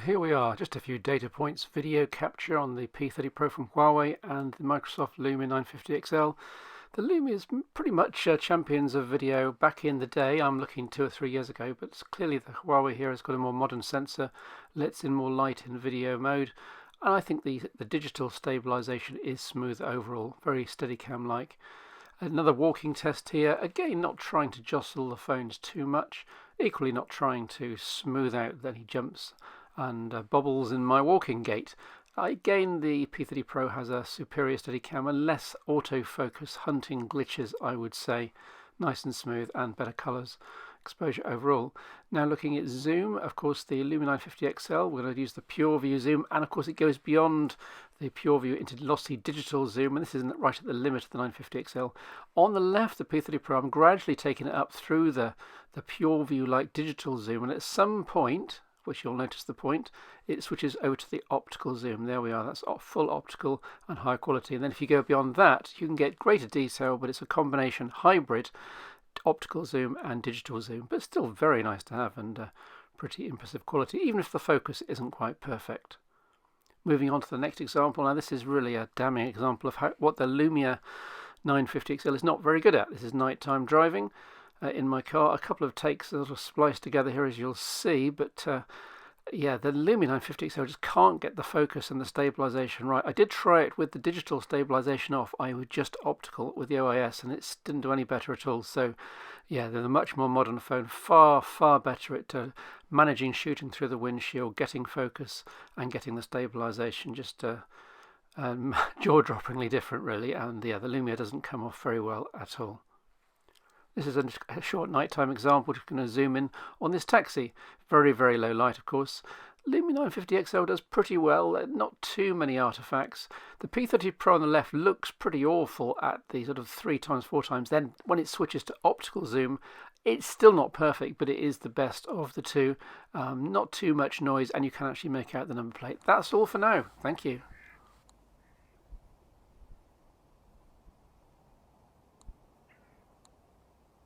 Here we are, just a few data points. Video capture on the P30 Pro from Huawei and the Microsoft Lumia 950 XL. The Lumia is pretty much champions of video back in the day. I'm looking 2 or 3 years ago, but clearly the Huawei here has got a more modern sensor, lets in more light in video mode, and I think the digital stabilisation is smooth overall, very Steadicam-like. Another walking test here, again not trying to jostle the phones too much, equally not trying to smooth out any jumps and bobbles in my walking gait. Again, the P30 Pro has a superior Steadicam and less autofocus hunting glitches, I would say. Nice and smooth and better colours. Exposure overall. Now looking at zoom, of course the Lumia 950 XL, we're going to use the pure view zoom, and of course it goes beyond the pure view into lossy digital zoom, and this is right at the limit of the 950 XL. On the left, the P30 Pro, I'm gradually taking it up through the pure view like digital zoom, and at some point, which you'll notice the point, it switches over to the optical zoom. There we are, that's full optical and high quality. And then if you go beyond that, you can get greater detail, but it's a combination hybrid optical zoom and digital zoom, but still very nice to have and pretty impressive quality, even if the focus isn't quite perfect. Moving on to the next example. Now this is really a damning example of what the Lumia 950 XL is not very good at. This is nighttime driving in my car. A couple of takes sort of spliced together here, as you'll see, but yeah, the Lumia 950 XL just can't get the focus and the stabilization right. I did try it with the digital stabilization off. I was just optical with the OIS, and it didn't do any better at all. So yeah, they're a much more modern phone, far better at managing shooting through the windshield, getting focus and getting the stabilization. Just jaw-droppingly different really, and yeah, the Lumia doesn't come off very well at all. This is a short nighttime example. Just going to zoom in on this taxi. Very low light, of course. Lumia 950 XL does pretty well, not too many artifacts. The P30 Pro on the left looks pretty awful at the sort of 3x, 4x. Then when it switches to optical zoom, it's still not perfect, but it is the best of the two. Not too much noise, and you can actually make out the number plate. That's all for now. Thank you.